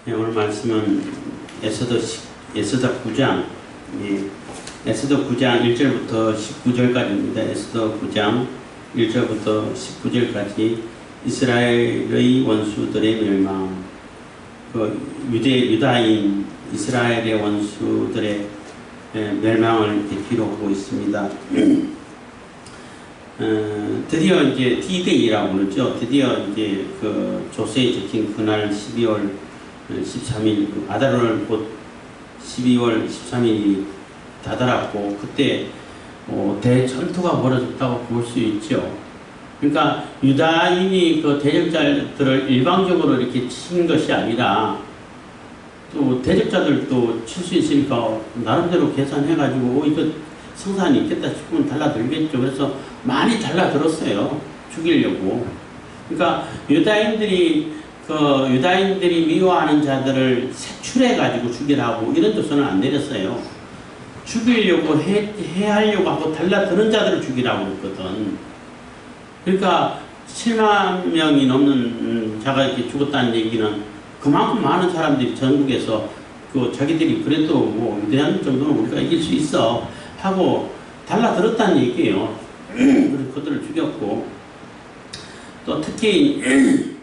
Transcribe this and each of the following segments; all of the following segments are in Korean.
네, 오늘 말씀은 에스더 9장, 에스더 9장 1절부터 19절까지입니다. 에스더 9장 1절부터 19절까지 이스라엘의 원수들의 멸망, 유다인 이스라엘의 원수들의 멸망을 기록하고 있습니다. 드디어 이제 D-Day라고 그러죠. 드디어 이제 그 조서에 적힌 그날 12월 13일, 아달월 곧 12월 13일이 다다랐고, 그때 대전투가 벌어졌다고 볼 수 있죠. 그러니까 유다인이 그 대적자들을 일방적으로 이렇게 친 것이 아니라, 또 대적자들도 칠 수 있으니까 나름대로 계산해가지고 이거 성산이 있겠다 싶으면 달라들겠죠. 그래서 많이 달라들었어요. 죽이려고. 그러니까 유다인들이 미워하는 자들을 색출해가지고 죽이라고 이런 조서는 안 내렸어요. 죽이려고 해하려고 하고 달라드는 자들을 죽이라고 했거든. 그러니까 7만 명이 넘는 자가 이렇게 죽었다는 얘기는 그만큼 많은 사람들이 전국에서 자기들이 그래도 뭐 위대한 정도는 우리가 이길 수 있어 하고 달라들었다는 얘기예요. 그래서 그들을 죽였고, 또 특히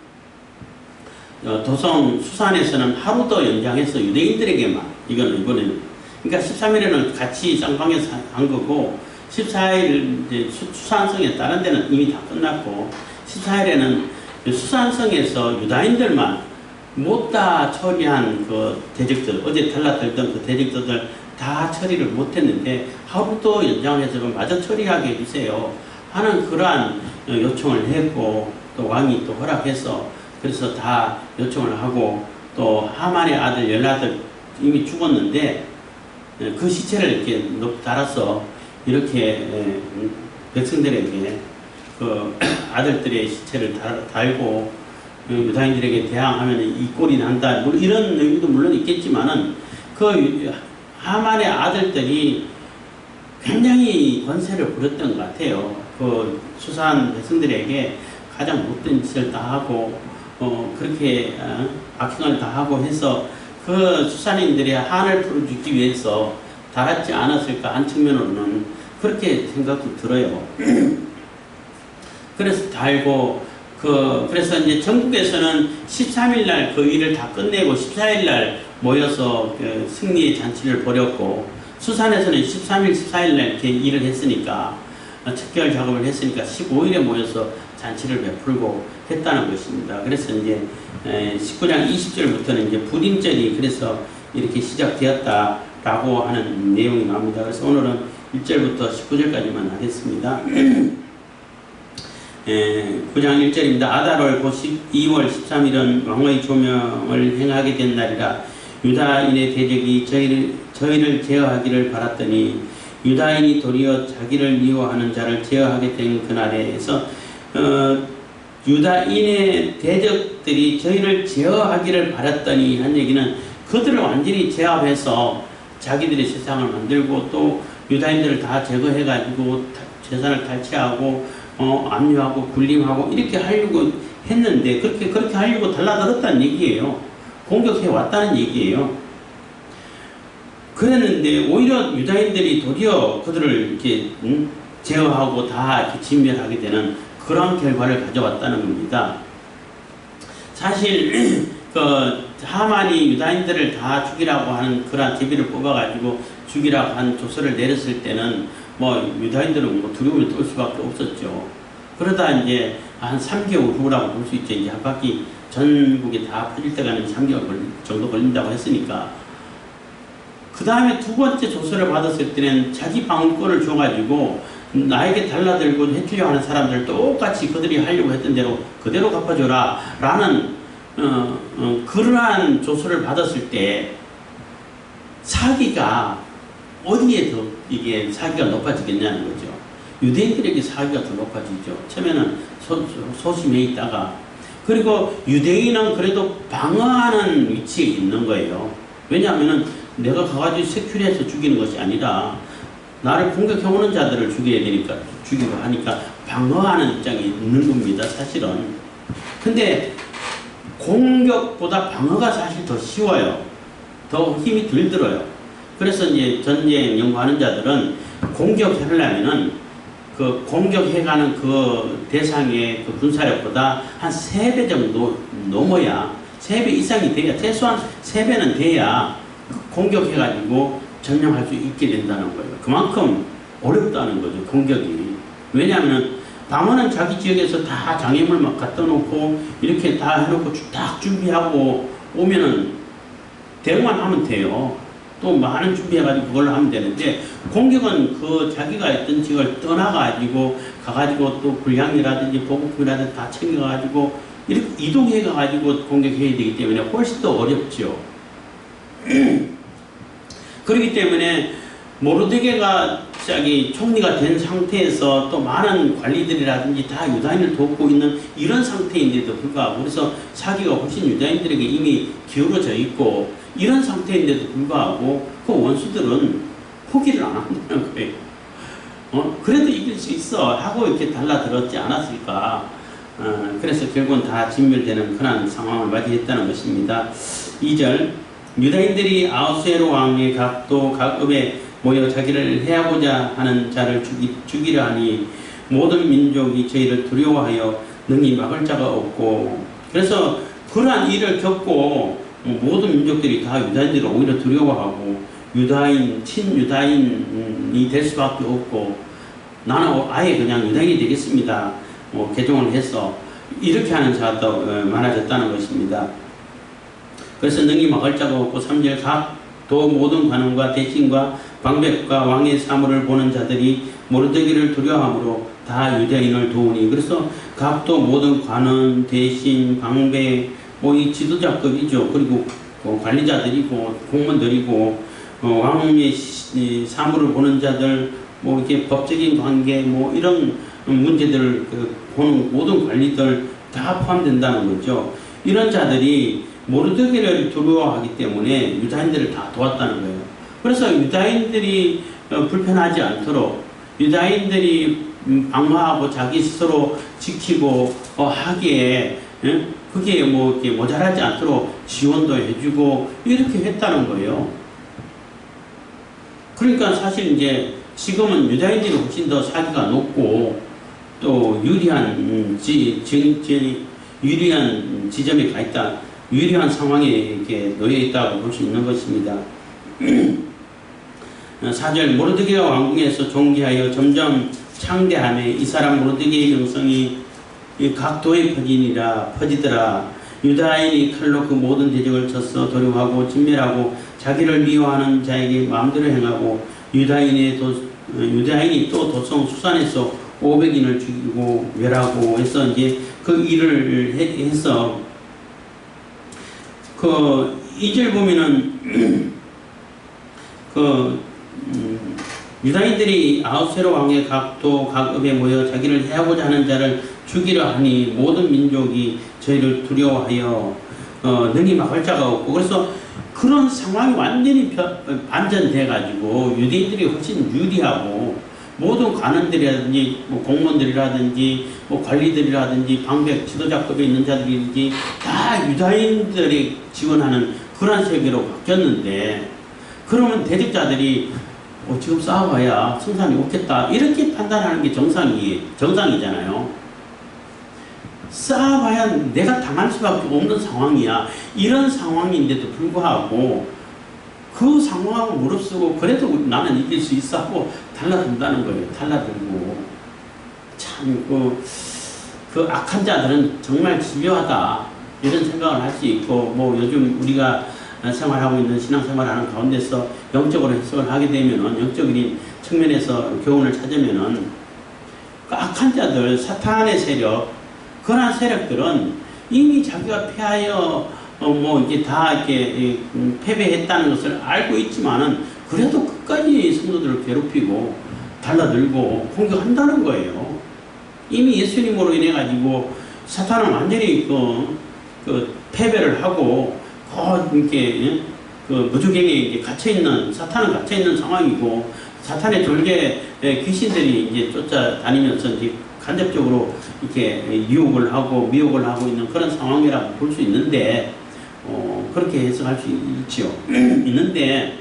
도성 수산에서는 하루 더 연장해서 유대인들에게만, 이번에는 그러니까 13일에는 같이 쌍방에서 한 거고, 14일 이제 수산성에 다른 데는 이미 다 끝났고, 14일에는 수산성에서 유다인들만 못다 처리한 그 대적들, 어제 달라들던 그 대적들을 다 처리를 못했는데 하루 더 연장해서 마저 처리하게 해주세요 하는 그러한 요청을 했고, 또 왕이 또 허락해서 그래서 다 요청을 하고, 또 하만의 아들 열아들 이미 죽었는데 그 시체를 이렇게 달아서 이렇게 백성들에게 그 아들들의 시체를 달고 유다인들에게 대항하면 이 꼴이 난다, 뭐 이런 의미도 물론 있겠지만은, 그 하만의 아들들이 굉장히 권세를 부렸던 것 같아요. 그 수산 백성들에게 가장 못된 짓을 다 하고, 그렇게 악행을 다 하고 해서 그 수산인들의 한을 풀어주기 위해서 달았지 않았을까 한 측면으로는 그렇게 생각도 들어요. 그래서 달고, 그래서 이제 전국에서는 13일 날 그 일을 다 끝내고 14일 날 모여서 그 승리의 잔치를 벌였고, 수산에서는 13일, 14일 날 이렇게 일을 했으니까, 척결 작업을 했으니까 15일에 모여서 잔치를 베풀고 했다는 것입니다. 그래서 이제 19장 20절부터는 이제 불임절이 그래서 이렇게 시작되었다라고 하는 내용이 나옵니다. 그래서 오늘은 1절부터 19절까지만 하겠습니다. 9장 1절입니다. 아달월 곧 2월 13일은 왕의 조명을 행하게 된 날이라. 유다인의 대적이 저희를 제어하기를 바랐더니 유다인이 도리어 자기를 미워하는 자를 제어하게 된 그날에서 유다인의 대적들이 저희를 제어하기를 바랐더니 한 얘기는 그들을 완전히 제압해서 자기들의 세상을 만들고, 또 유다인들을 다 제거해가지고 재산을 탈취하고 압류하고 군림하고 이렇게 하려고 했는데, 그렇게 하려고 달라들었다는 얘기예요. 공격해 왔다는 얘기예요. 그랬는데 오히려 유다인들이 도리어 그들을 이렇게 제어하고 다 이렇게 진멸하게 되는 그런 결과를 가져왔다는 겁니다. 사실 하만이 유다인들을 다 죽이라고 하는 그런 제비를 뽑아가지고 죽이라고 한 조서를 내렸을 때는 뭐 유다인들은 뭐 두려움을 떨 수밖에 없었죠. 그러다 이제 한 3개월 후라고 볼 수 있죠. 이제 한 바퀴 전국에 다 퍼질 때가는 3개월 정도 걸린다고 했으니까. 그 다음에 두 번째 조서를 받았을 때는 자기 방어권을 줘가지고 나에게 달라들고 해치려고 하는 사람들 똑같이 그들이 하려고 했던 대로 그대로 갚아줘라 라는 그러한 조서를 받았을 때 사기가 어디에 더 이게 사기가 높아지겠냐는 거죠. 유대인들에게 사기가 더 높아지죠. 처음에는 소심해 있다가, 그리고 유대인은 그래도 방어하는 위치에 있는 거예요. 왜냐하면은 내가 가가지고 색출해서 죽이는 것이 아니라 나를 공격해오는 자들을 죽여야 되니까, 죽이고 하니까 방어하는 입장이 있는 겁니다, 사실은. 근데 공격보다 방어가 사실 더 쉬워요. 더 힘이 덜 들어요. 그래서 이제 전쟁 연구하는 자들은 공격하려면은 그 공격해가는 그 대상의 그 군사력보다 한 3배 정도 넘어야, 3배 이상이 돼야, 최소한 3배는 돼야 공격해가지고 점령할 수 있게 된다는 거예요. 그만큼 어렵다는 거죠, 공격이. 왜냐하면 방어는 자기 지역에서 다 장애물 막 갖다 놓고 이렇게 다 해놓고 딱 준비하고 오면은 대응만 하면 돼요. 또 많은 준비해가지고 그걸로 하면 되는데, 공격은 그 자기가 있던 지역을 떠나가지고 가가지고 또 불량이라든지 보급품이라든지 다 챙겨가지고 이렇게 이동해가지고 공격해야 되기 때문에 훨씬 더 어렵죠. 그렇기 때문에 모르드게가 자기 총리가 된 상태에서 또 많은 관리들이라든지 다 유다인을 돕고 있는 이런 상태인데도 불구하고, 그래서 사기가 훨씬 유다인들에게 이미 기울어져 있고 이런 상태인데도 불구하고 그 원수들은 포기를 안 한다는 거예요. 그래도 이길 수 있어 하고 이렇게 달라들었지 않았을까. 그래서 결국은 다 진멸되는 그런 상황을 맞이했다는 것입니다. 2절, 유다인들이 아하수에로 왕의 각도 각읍에 모여 자기를 해하고자 하는 자를 죽이려 하니 모든 민족이 저희를 두려워하여 능히 막을 자가 없고. 그래서 그러한 일을 겪고 모든 민족들이 다 유다인들을 오히려 두려워하고 유다인, 친유다인이 될 수밖에 없고, 나는 아예 그냥 유다인이 되겠습니다, 개종을 해서 이렇게 하는 자도 많아졌다는 것입니다. 그래서 능히 막을 자가 없고 3절, 각도 모든 관원과 대신과 방백과 왕의 사물을 보는 자들이 모르드게를 두려워함으로 다 유다인을 도우니. 그래서 각도 모든 관원, 대신, 방백, 이 지도자급이죠. 그리고 관리자들이고 공무원들이고 왕의 사물을 보는 자들, 이렇게 법적인 관계, 이런 문제들을 보는 모든 관리들 다 포함된다는 거죠. 이런 자들이 모르드게를 두려워하기 때문에 유다인들을 다 도왔다는 거예요. 그래서 유다인들이 불편하지 않도록, 유다인들이 방어하고 자기 스스로 지키고 하기에 그게 이렇게 모자라지 않도록 지원도 해주고 이렇게 했다는 거예요. 그러니까 사실 이제 지금은 유다인들이 훨씬 더 사기가 높고 또 유리한 유리한 지점에 가 있다, 유리한 상황에 이렇게 놓여 있다고 볼 수 있는 것입니다. 4절, 모르드게가 왕궁에서 존귀하여 점점 창대하며 이 사람 모르드게의 영성이 각 도에 퍼지더라. 유다인이 칼로 그 모든 대적을 쳐서 도륙하고 진멸하고 자기를 미워하는 자에게 마음대로 행하고 유다인이 또 도성 수산에서 500인을 죽이고 멸하고 해서 이제 그 일을 해서 그 2절 보면은 유다인들이 아하수에로 왕의 각도 각읍에 모여 자기를 해하고자 하는 자를 죽이려 하니 모든 민족이 저희를 두려워하여 능히 막을 자가 없고. 그래서 그런 상황이 완전히 반전돼 가지고 유대인들이 훨씬 유리하고 모든 관원들이라든지 공무원들이라든지 관리들이라든지 방백 지도자급에 있는 자들이든지 다 유다인들이 지원하는 그런 세계로 바뀌었는데, 그러면 대적자들이 지금 싸워봐야 승산이 없겠다 이렇게 판단하는 게 정상이잖아요. 싸워봐야 내가 당할 수밖에 없는 상황이야. 이런 상황인데도 불구하고 그 상황하고 무릅쓰고 그래도 나는 이길 수 있어 하고 달라든다는 거예요. 달라들고. 참 그 악한 자들은 정말 집요하다 이런 생각을 할 수 있고, 요즘 우리가 생활하고 있는 신앙생활하는 가운데서 영적으로 해석을 하게 되면은, 영적인 측면에서 교훈을 찾으면은 그 악한 자들, 사탄의 세력, 그러한 세력들은 이미 자기가 패하여 이게 다 이렇게 패배했다는 것을 알고 있지만은 그래도 끝까지 성도들을 괴롭히고 달라들고 공격한다는 거예요. 이미 예수님으로 인해 가지고 사탄은 완전히 패배를 하고 이렇게 무주경에 갇혀있는, 사탄은 갇혀있는 상황이고, 사탄의 졸개 귀신들이 이제 쫓아다니면서 이제 간접적으로 이렇게 유혹을 하고 미혹을 하고 있는 그런 상황이라고 볼 수 있는데, 그렇게 해석할 수 있죠. 있는데,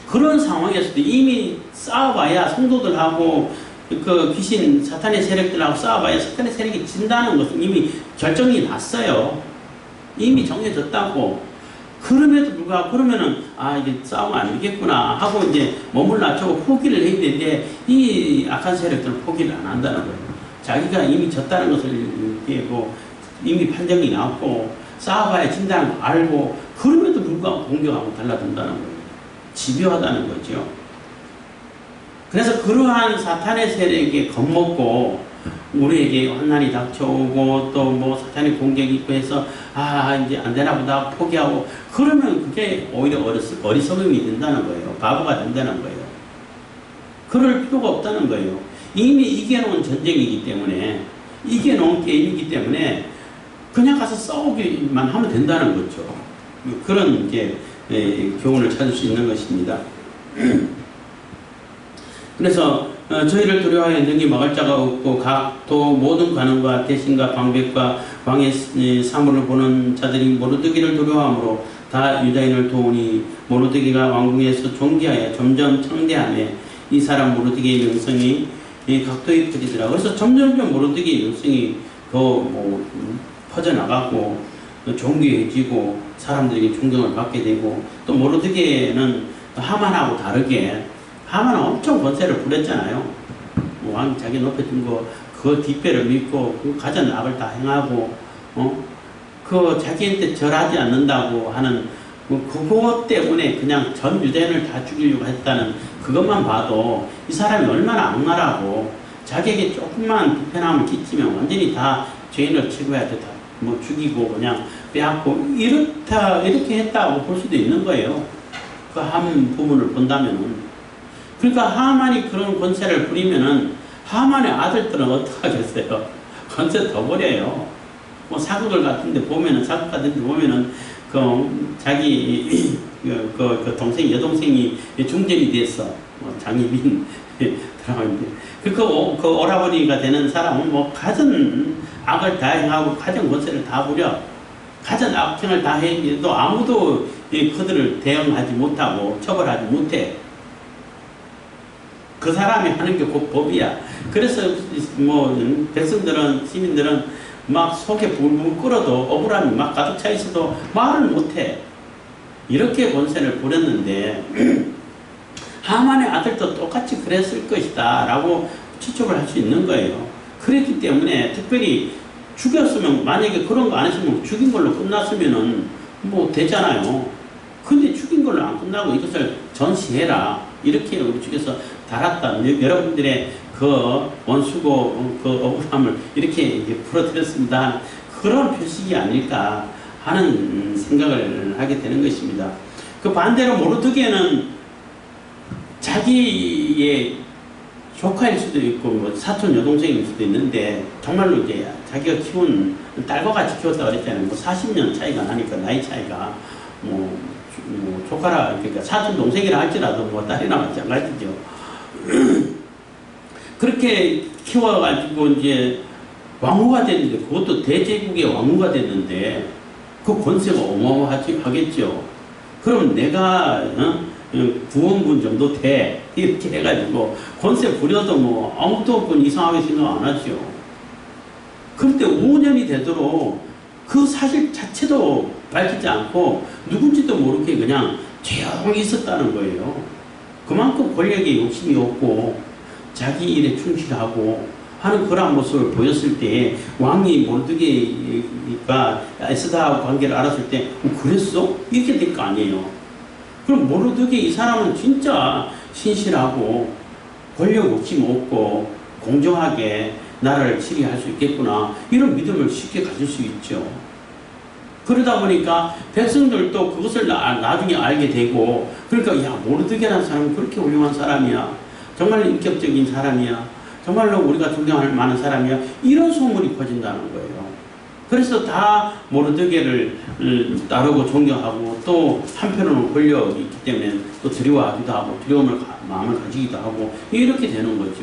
그런 상황에서도 이미 싸워봐야 성도들하고 그 귀신 사탄의 세력들하고 싸워봐야 사탄의 세력이 진다는 것은 이미 결정이 났어요. 이미 정해졌다고. 그럼에도 불구하고 그러면은 이게 싸우면 안 되겠구나 하고 이제 몸을 낮추고 포기를 해야 되는데, 이 악한 세력들은 포기를 안 한다는 거예요. 자기가 이미 졌다는 것을 얘기하고 이미 판정이 나왔고 싸워봐야 진다는 거 알고, 그럼에도 불구하고 공격하고 달라든다는 거예요. 집요하다는 거죠. 그래서 그러한 사탄의 세력에 겁먹고 우리에게 환난이 닥쳐오고 또 뭐 사탄의 공격이 있고 해서 이제 안 되나 보다 포기하고, 그러면 그게 오히려 어리석음이 된다는 거예요. 바보가 된다는 거예요. 그럴 필요가 없다는 거예요. 이미 이겨놓은 전쟁이기 때문에, 이겨놓은 게임이기 때문에 그냥 가서 싸우기만 하면 된다는 거죠. 그런 이제 교훈을 찾을 수 있는 것입니다. 그래서 저희를 두려워하여 능히 막을 자가 없고 각도 모든 관원과 대신과 방백과 왕의 사물을 보는 자들이 모르드기를 두려워하므로 다 유다인을 도우니, 모르드기가 왕궁에서 존귀하여 점점 창대하며 이 사람 모르드기의 명성이 각도에 퍼지더라. 그래서 점점점 모르드기의 명성이 더 퍼져나가고 존귀해지고 사람들에게 존경을 받게 되고, 또 모르드기는 하만하고 다르게, 하만은 엄청 권세를 부렸잖아요. 왕이 자기 높여준 거, 그 뒷배를 믿고, 그 가진 악을 다 행하고, 그 자기한테 절하지 않는다고 하는, 그것 때문에 그냥 전 유대인을 다 죽이려고 했다는 그것만 봐도 이 사람이 얼마나 악랄하고, 자기에게 조금만 불편함을 끼치면 완전히 다 죄인을 취급해야 돼. 다 뭐 죽이고 그냥 빼앗고, 이렇게 했다고 볼 수도 있는 거예요. 그 한 부분을 본다면은. 그러니까 하만이 그런 권세를 부리면은 하만의 아들들은 어떻게 하겠어요? 권세 더 버려요. 뭐 사극을 같은데 보면은, 사극 같은데 보면은 자기 그 동생, 여동생이 중전이 됐어. 장희빈 들어가는데 그 오라버니가 되는 사람은 뭐 가진 악을 다 행하고 가진 권세를 다 부려. 가진 악행을 다 해도 아무도 그들을 대응하지 못하고 처벌하지 못해. 그 사람이 하는 게 곧 법이야. 그래서 뭐 백성들은, 시민들은 막 속에 불불 끓어도 억울함이 막 가득 차 있어도 말을 못해. 이렇게 권세를 부렸는데 하만의 아들도 똑같이 그랬을 것이다 라고 추측을 할 수 있는 거예요. 그랬기 때문에 특별히 죽였으면, 만약에 그런 거 안 했으면 죽인 걸로 끝났으면은 뭐 되잖아요. 근데 죽인 걸로 안 끝나고 이것을 전시해라, 이렇게 우리 쪽에서 달았다. 여러분들의 그 원수고 그 억울함을 이렇게 풀어드렸습니다. 그런 표식이 아닐까 하는 생각을 하게 되는 것입니다. 그 반대로 모르드게는 자기의 조카일 수도 있고 뭐 사촌 여동생일 수도 있는데, 정말로 이제 자기가 키운 딸과 같이 키웠다 그랬잖아요. 뭐 40년 차이가 나니까, 나이 차이가 뭐 조카라, 그러니까 사촌 동생이라 할지라도 뭐 딸이나 마찬가지죠. 그렇게 키워가지고 이제 왕후가 됐는데, 그것도 대제국의 왕후가 됐는데 그 권세가 어마어마하겠죠. 그럼 내가 구원군 정도 돼, 이렇게 해가지고 권세 부려도 뭐 아무도 이상하게 생각 안 하죠. 그런데 5년이 되도록 그 사실 자체도 밝히지 않고 누군지도 모르게 그냥 조용히 있었다는 거예요. 그만큼 권력에 욕심이 없고 자기 일에 충실하고 하는 그런 모습을 보였을 때, 왕이 모르드게가 에스더하고 관계를 알았을 때 그랬어? 이렇게 될 거 아니에요. 그럼 모르드게 이 사람은 진짜 신실하고 권력 욕심 없고 공정하게 나라를 치리할 수 있겠구나, 이런 믿음을 쉽게 가질 수 있죠. 그러다 보니까 백성들도 그것을 나중에 알게 되고, 그러니까 야, 모르드게라는 사람은 그렇게 훌륭한 사람이야, 정말로 인격적인 사람이야, 정말로 우리가 존경할 만한 사람이야, 이런 소문이 퍼진다는 거예요. 그래서 다 모르드게를 따르고 존경하고, 또 한편으로는 권력이 있기 때문에 또 두려워하기도 하고 두려움을 마음을 가지기도 하고, 이렇게 되는 거죠.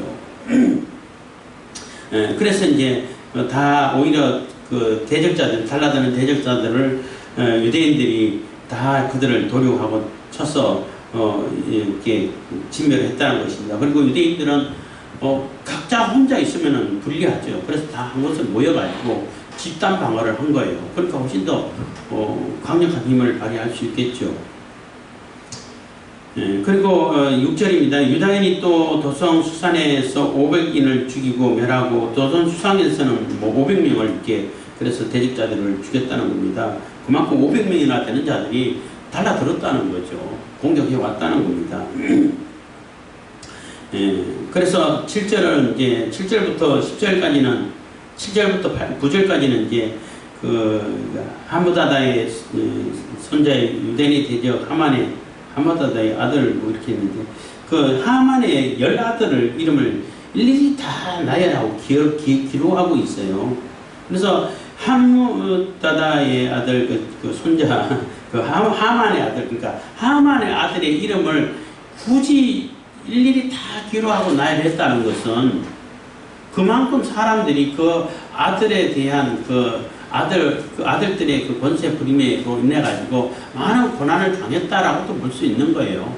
그래서 이제 다 오히려 그 대적자들, 달라드는 대적자들을 유대인들이 다 그들을 도륙하고 쳐서 이렇게 진멸했다는 것입니다. 그리고 유대인들은 각자 혼자 있으면은 불리하죠. 그래서 다 한 곳에 모여가지고 집단 방어를 한 거예요. 그러니까 훨씬 더 강력한 힘을 발휘할 수 있겠죠. 그리고 6절입니다. 유다인이 또 도성 수산에서 500인을 죽이고 멸하고 도성 수산에서는 뭐 500명을 이렇게 그래서 대적자들을 죽였다는 겁니다. 그만큼 500명이나 되는 자들이 달라들었다는 거죠. 공격해 왔다는 겁니다. 그래서 7절은 이제 7절부터 10절까지는 7절부터 9절까지는 이제 그 하므다다의 손자의 유대인의 대적 하므다다의 아들 뭐 이렇게 했는데 그 하만의 10아들을 이름을 일일이 다 나열하고 기록하고 있어요. 그래서 하므다다의 아들 그 손자 그 하만의 아들 그러니까 하만의 아들의 이름을 굳이 일일이 다 기록하고 나열했다는 것은 그만큼 사람들이 그 아들에 대한 그 아들들의 그 권세 부림으로 인해 가지고 많은 고난을 당했다라고도 볼 수 있는 거예요.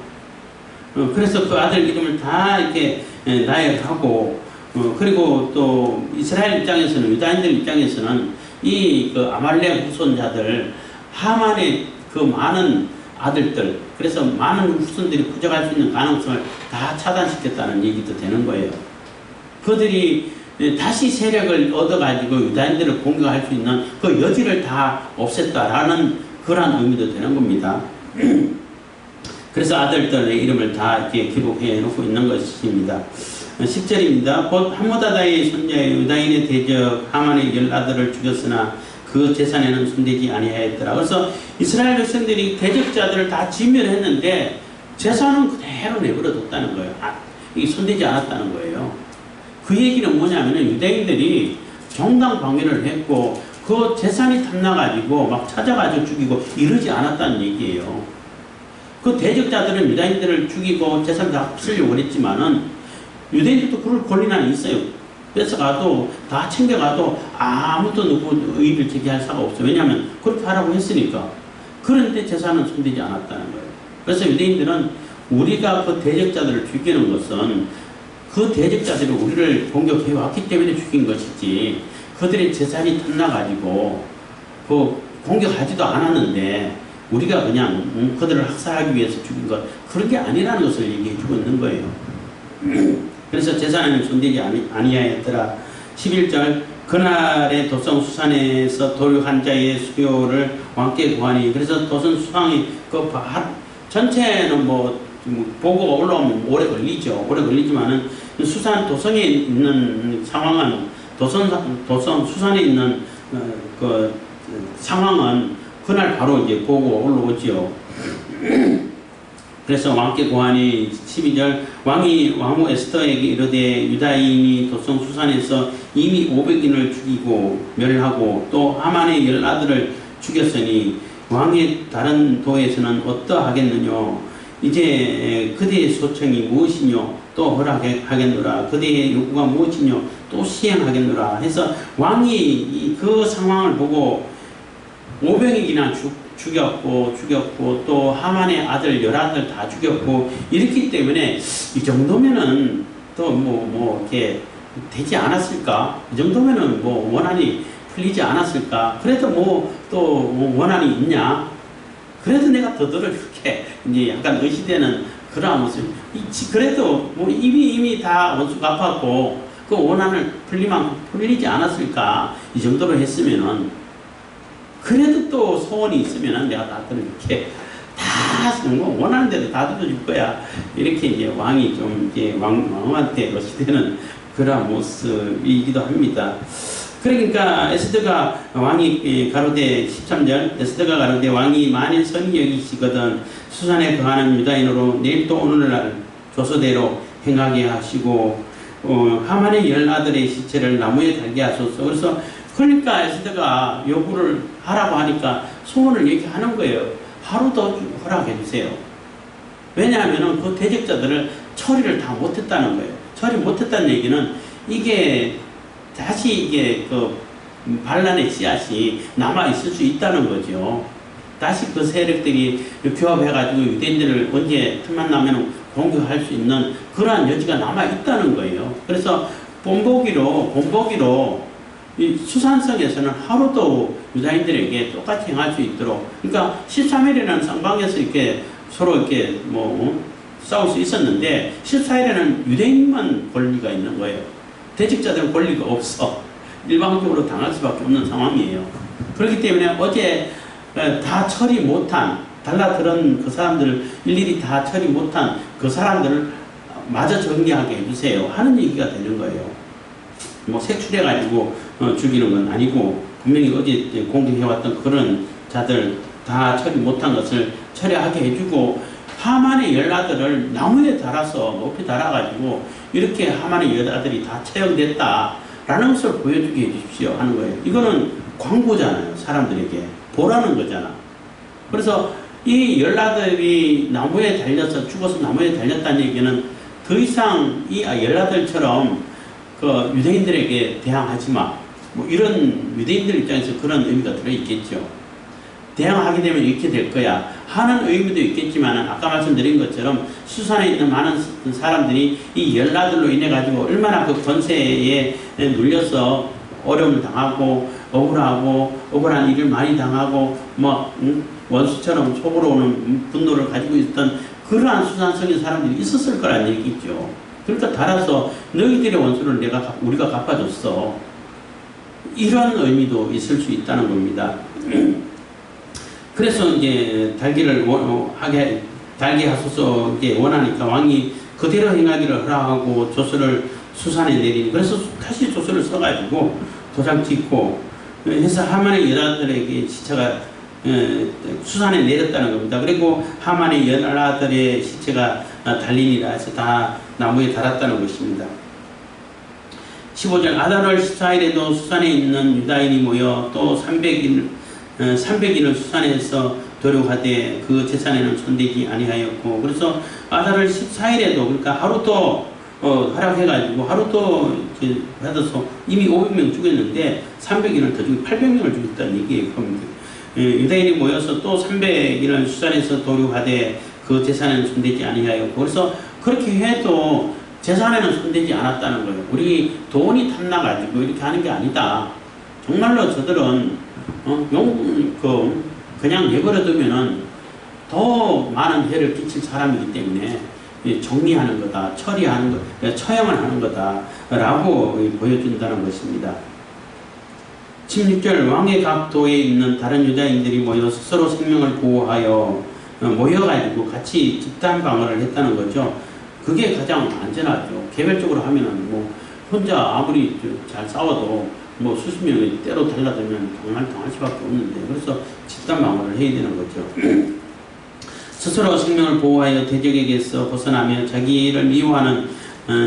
그래서 그 아들 이름을 다 이렇게 나열하고 그리고 또 이스라엘 입장에서는 유다인들 입장에서는 이 그 아말렉 후손자들 하만의 그 많은 아들들 그래서 많은 후손들이 부족할 수 있는 가능성을 다 차단시켰다는 얘기도 되는 거예요. 그들이 다시 세력을 얻어가지고 유다인들을 공격할 수 있는 그 여지를 다 없앴다라는 그런 의미도 되는 겁니다. 그래서 아들들의 이름을 다 이렇게 기록해 놓고 있는 것입니다. 10절입니다. 곧 하므다다의 손자의 유다인의 대적 하만의 10아들을 죽였으나 그 재산에는 손대지 아니하였더라. 그래서 이스라엘 백성들이 대적자들을 다 진멸했는데 재산은 그대로 내버려뒀다는 거예요. 이게 손대지 않았다는 거예요. 그 얘기는 뭐냐면 유대인들이 정당방위를 했고 그 재산이 탐나가지고 막 찾아가지고 죽이고 이러지 않았다는 얘기예요. 그 대적자들은 유다인들을 죽이고 재산 다 흡수려고 했지만은 유대인들도 그럴 권리는 있어요. 뺏어가도 다 챙겨가도 아무도 누구 의의를 제기할 사가 없어요. 왜냐하면 그렇게 하라고 했으니까. 그런데 재산은 손대지 않았다는 거예요. 그래서 유대인들은 우리가 그 대적자들을 죽이는 것은 그 대적자들이 우리를 공격해 왔기 때문에 죽인 것이지 그들의 재산이 탐나가지고 그 공격하지도 않았는데 우리가 그냥 그들을 학살하기 위해서 죽인 것 그런 게 아니라는 것을 얘기해 주고 있는 거예요. 그래서 재산에는 손대지 아니하였더라. 11절 그날의 도성 수산에서 도륙한 자의 수요를 왕께 구하니 그래서 도성 수상이 그 전체는 뭐 보고가 올라오면 오래 걸리죠. 오래 걸리지만은 수산 도성에 있는 상황은 도성 수산에 있는 그 상황은 그날 바로 이제 보고가 올라오죠. 그래서 왕께 고하니 12절 왕이 왕후 에스더에게 이르되 유다인이 도성 수산에서 이미 500인을 죽이고 멸하고 또 하만의 10아들을 죽였으니 왕의 다른 도에서는 어떠하겠느냐 이제 그대의 소청이 무엇이뇨 또 허락하겠노라 그대의 요구가 무엇이뇨 또 시행하겠노라 해서 왕이 그 상황을 보고 500이나 죽였고 또 하만의 아들 10아들 다 죽였고 이렇기 때문에 이 정도면은 또 뭐 이렇게 되지 않았을까? 이 정도면은 뭐 원한이 풀리지 않았을까? 그래도 뭐 또 원한이 있냐? 그래도 내가 더더러 이렇게 이제 약간 의시되는 그러한 모습. 그래도 뭐 이미 다 원수 갚았고 그 원한을 풀리지 않았을까? 이 정도로 했으면은. 그래도 또 소원이 있으면 내가 다들 이렇게 다 원하는 대로 다 들어줄 거야. 이렇게 이제 왕이 좀 이제 왕한테 의시되는 그런 모습이기도 합니다. 그러니까 에스더가 왕이 가로되 13절 에스더가 가로되 왕이 만일 선히 여기시거든 수산에 거하는 유다인으로 내일 또 오늘날 조서대로 행하게 하시고 하만의 10아들의 시체를 나무에 달게 하소서. 그래서 그러니까 에스더가 요구를 하라고 하니까 소원을 얘기하는 거예요. 하루 더 허락해 주세요. 왜냐하면 그 대적자들을 처리를 다 못했다는 거예요. 처리 못했다는 얘기는 이게 다시 이게 그 반란의 씨앗이 남아 있을 수 있다는 거죠. 다시 그 세력들이 규합해가지고 유대인들을 언제 틈만 나면 공격할 수 있는 그러한 여지가 남아 있다는 거예요. 그래서 본보기로 이 수산성에서는 하루도 유다인들에게 똑같이 행할 수 있도록, 그러니까 13일에는 쌍방에서 이렇게 서로 이렇게 싸울 수 있었는데 14일에는 유대인만 권리가 있는 거예요. 대직자들은 권리가 없어. 일방적으로 당할 수밖에 없는 상황이에요. 그렇기 때문에 어제 다 처리 못한, 달라들은 그 사람들을 일일이 다 처리 못한 그 사람들을 마저 정리하게 해주세요 하는 얘기가 되는 거예요. 뭐 색출해가지고 죽이는 건 아니고, 분명히 어제 공격해왔던 그런 자들 다 처리 못한 것을 처리하게 해주고, 하만의 열아들을 나무에 달아서 높이 달아가지고 이렇게 하만의 열아들이 다 처형됐다라는 것을 보여주게 해주십시오 하는 거예요. 이거는 광고잖아요. 사람들에게 보라는 거잖아. 그래서 이 열아들이 나무에 달려서 죽어서 나무에 달렸다는 얘기는 더 이상 이 열아들처럼 그 유대인들에게 대항하지 마, 뭐 이런 유대인들 입장에서 그런 의미가 들어있겠죠. 대항하게 되면 이렇게 될 거야 하는 의미도 있겠지만, 아까 말씀드린 것처럼 수산에 있는 많은 사람들이 이 열나들로 인해 가지고 얼마나 그 권세에 눌려서 어려움을 당하고 억울한 일을 많이 당하고 원수처럼 속으로 오는 분노를 가지고 있던 그러한 수산성인 사람들이 있었을 거란 얘기죠. 그러니까 달아서 너희들의 원수를 우리가 갚아줬어, 이런 의미도 있을 수 있다는 겁니다. 그래서 이제 달기를 달게 하소서 원하니까 왕이 그대로 행하기를 허락하고 조서를 수산에 내리니, 그래서 다시 조서를 써가지고 도장 찍고 해서 하만의 여자들에게 시체가 수산에 내렸다는 겁니다. 그리고 하만의 여자들의 시체가 달리니라 해서 다 나무에 달았다는 것입니다. 15절, 아달월 14일에도 수산에 있는 유다인이 모여 또 300인을 수산에서 도륙하되 그 제산에는 손대지 아니하였고, 그래서 아달월 14일에도, 그러니까 하루 또 활약해가지고 하루 또 받아서 이미 500명 죽였는데 300인을 더 죽이고 800명을 죽였다는 얘기예요. 유다인이 모여서 또 300인을 수산에서 도륙하되 그 제산에는 손대지 아니하였고, 그래서 그렇게 해도 제산에는 손대지 않았다는 거예요. 우리 돈이 탐나가지고 이렇게 하는 게 아니다. 정말로 저들은 그냥 내버려두면은 더 많은 해를 끼칠 사람이기 때문에 정리하는 거다, 처리하는 거, 처형을 하는 거다라고 보여준다는 것입니다. 16절, 왕의 각 도에 있는 다른 유다인들이 모여 스스로 생명을 보호하여 모여가지고 같이 집단 방어를 했다는 거죠. 그게 가장 안전하죠. 개별적으로 하면은 혼자 아무리 잘 싸워도 수십 명이 때로 달라들면 당할 수밖에 없는데, 그래서 집단 방어를 해야 되는 거죠. 스스로 생명을 보호하여 대적에게서 벗어나며 자기를 미워하는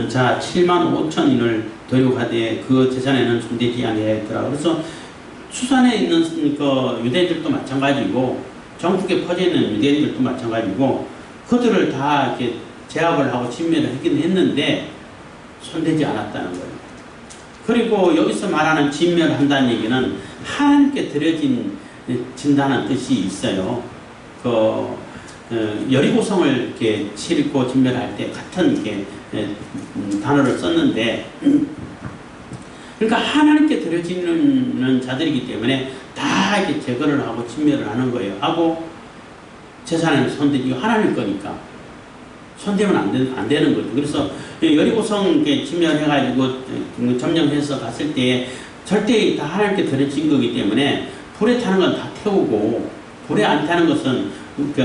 자 7만 5천인을 도륙하되 그 재산에는 손대지 아니하였더라. 그래서 수산에 있는 그 유대인들도 마찬가지고 전국에 퍼져 있는 유대인들도 마찬가지고 그들을 다 이렇게 제압을 하고 진멸을 하긴 했는데 손대지 않았다는 거예요. 그리고 여기서 말하는 진멸한다는 얘기는 하나님께 드려진다는 뜻이 있어요. 여리고성을 이렇게 치고 진멸할 때 같은 이렇게 단어를 썼는데, 그러니까 하나님께 드려지는 자들이기 때문에 다 이렇게 제거를 하고 진멸을 하는 거예요. 하고 재산에는 손대지, 하나님 거니까 손대면 안 되는 거죠. 그래서 여리고성 진멸해가지고 점령해서 갔을 때 절대 다 하나님께 드려진 거기 때문에 불에 타는 건 다 태우고 불에 안 타는 것은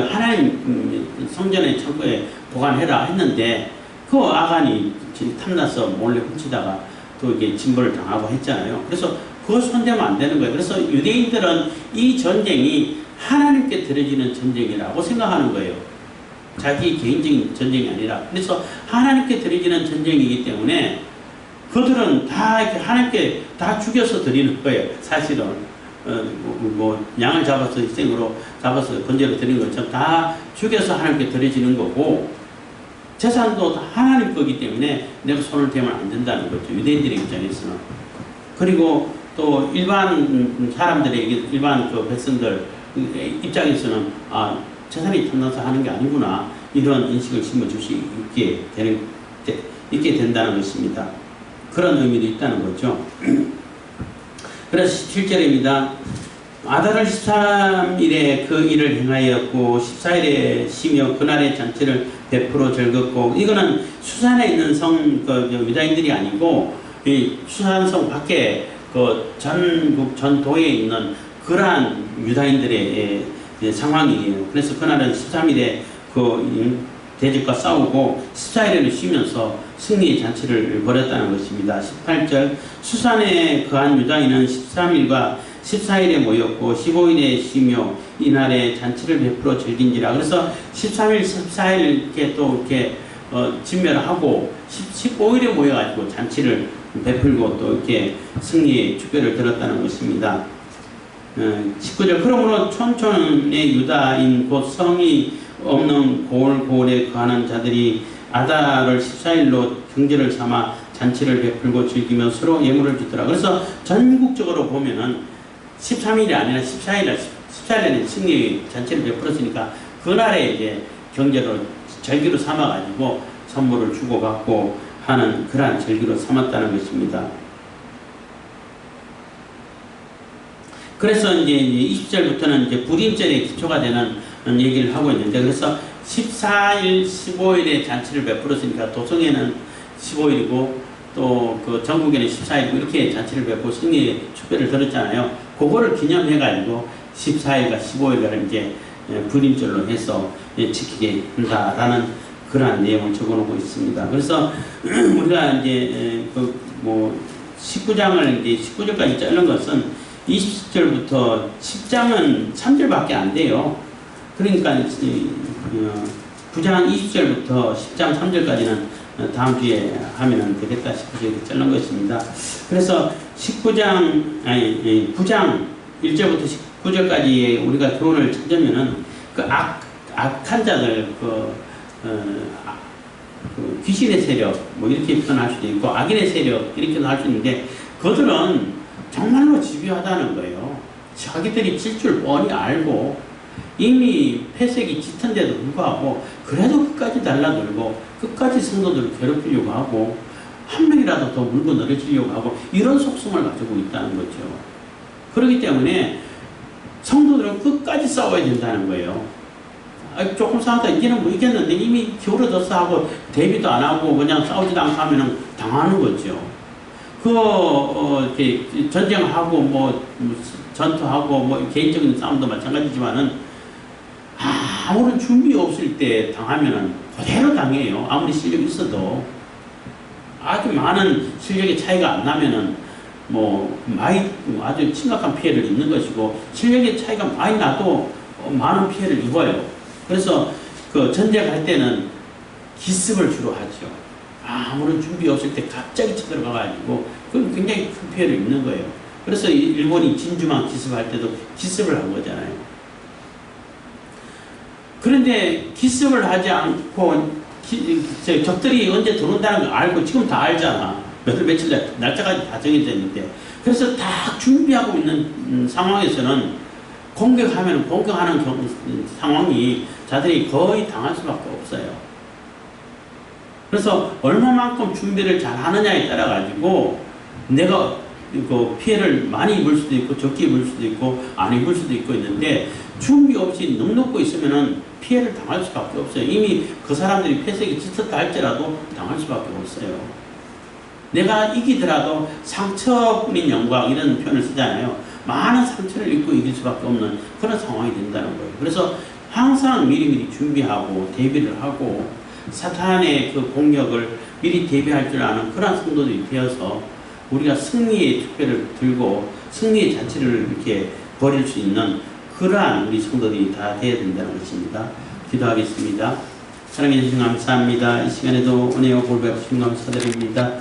하나님 성전의 창고에 보관해라 했는데, 그 아간이 탐나서 몰래 훔치다가 또 이게 진벌을 당하고 했잖아요. 그래서 그거 손대면 안 되는 거예요. 그래서 유대인들은 이 전쟁이 하나님께 드려지는 전쟁이라고 생각하는 거예요. 자기 개인적인 전쟁이 아니라. 그래서 하나님께 드려지는 전쟁이기 때문에 그들은 다 이렇게 하나님께 다 죽여서 드리는 거예요. 사실은 양을 잡아서 희생으로 잡아서 번제로 드리는 것처럼 다 죽여서 하나님께 드려지는 거고, 재산도 다 하나님 거기 때문에 내가 손을 대면 안 된다는 거죠. 유대인들의 입장에서는. 그리고 또 일반 사람들에게, 일반 그 백성들 입장에서는 재산이 탐나서 하는 게 아니구나, 이런 인식을 심어줄 수 있게 된다는 것입니다. 그런 의미도 있다는 거죠. 그래서 7절입니다. 아달월 13일에 그 일을 행하였고 14일에 쉬며 그날의 잔치를 베풀어 즐겼고, 이거는 수산에 있는 유다인들이 아니고 이 수산성 밖에 그 전국 전도에 있는 그러한 유다인들의 상황이에요. 그래서 그날은 13일에 그 대적과 싸우고 14일에는 쉬면서 승리의 잔치를 벌였다는 것입니다. 18절 수산에 거한 유다인은 13일과 14일에 모였고 15일에 쉬며 이날에 잔치를 베풀어 즐긴지라. 그래서 13일, 14일 이렇게 또 이렇게 진멸을 하고 15일에 모여가지고 잔치를 베풀고 또 이렇게 승리의 축배를 들었다는 것입니다. 19절 그러므로 촌촌의 유다인 곧 성이 없는 고을고을에 거하는 자들이 아달월 14일로 경제를 삼아 잔치를 베풀고 즐기며 서로 예물을 주더라. 그래서 전국적으로 보면은 13일이 아니라 14일에는 승리의 잔치를 베풀었으니까 그날에 이제 경제로 절기로 삼아가지고 선물을 주고받고 하는 그러한 절기로 삼았다는 것입니다. 그래서 이제 20절부터는 이제 불임절의 기초가 되는 얘기를 하고 있는데, 그래서 14일, 15일에 잔치를 베풀었으니까 도성에는 15일이고 또 그 전국에는 14일이고 이렇게 잔치를 베풀고 승리의 축배를 들었잖아요. 그거를 기념해가지고 14일과 15일을 이제 불임절로 해서 지키게 한다라는 그러한 내용을 적어놓고 있습니다. 그래서 우리가 이제 그 19장을 이제 19절까지 자른 것은 20절부터 10장은 3절밖에 안 돼요. 그러니까 9장 20절부터 10장 3절까지는 다음 주에 하면 되겠다 싶어서 이렇게 자른 것입니다. 그래서 9장 1절부터 19절까지의 우리가 교훈을 찾으면은 그 악한 자들, 그 귀신의 세력, 뭐 이렇게 표현할 수도 있고, 악인의 세력, 이렇게도 할 수 있는데, 그들은 정말로 집요하다는 거예요. 자기들이 질 줄 뻔히 알고, 이미 폐색이 짙은데도 불구하고, 그래도 끝까지 달라들고, 끝까지 성도들을 괴롭히려고 하고, 한 명이라도 더 물고 늘어지려고 하고, 이런 속성을 가지고 있다는 거죠. 그렇기 때문에, 성도들은 끝까지 싸워야 된다는 거예요. 조금 싸우다 이제는 뭐 이겼는데 이미 기울어졌어 하고 대비도 안 하고 그냥 싸우지도 않고 하면 당하는 거죠. 이렇게 전쟁하고 뭐 전투하고 뭐 개인적인 싸움도 마찬가지지만은 아무런 준비 없을 때 당하면은 그대로 당해요. 아무리 실력이 있어도. 아주 많은 실력의 차이가 안 나면은 아주 심각한 피해를 입는 것이고, 실력의 차이가 많이 나도 많은 피해를 입어요. 그래서 그 전쟁할 때는 기습을 주로 하죠. 아무런 준비 없을 때 갑자기 쳐들어가가지고 그건 굉장히 큰 피해를 입는 거예요. 그래서 일본이 진주만 기습할 때도 기습을 한 거잖아요. 그런데 기습을 하지 않고 적들이 언제 들어온다는 걸 알고 지금 다 알잖아. 며칠 날짜까지 다 정해져 있는데, 그래서 다 준비하고 있는 상황에서는 공격하면 공격하는 상황이 자들이 거의 당할 수밖에 없어요. 그래서 얼마만큼 준비를 잘 하느냐에 따라 가지고 내가 그 피해를 많이 입을 수도 있고 적게 입을 수도 있고 안 입을 수도 있고 있는데, 준비 없이 넉넉고 있으면은 피해를 당할 수밖에 없어요. 이미 그 사람들이 폐색이 짙었다 할지라도 당할 수밖에 없어요. 내가 이기더라도 상처뿐인 영광, 이런 표현을 쓰잖아요. 많은 상처를 입고 이길 수밖에 없는 그런 상황이 된다는 거예요. 그래서 항상 미리미리 준비하고 대비를 하고 사탄의 그 공격을 미리 대비할 줄 아는 그런 성도들이 되어서 우리가 승리의 축배를 들고 승리의 잔치를 이렇게 벌일 수 있는 그러한 우리 성도들이 다 되어야 된다는 것입니다. 기도하겠습니다. 사랑해 주신 감사합니다. 이 시간에도 은혜와 볼배 주신 감사드립니다.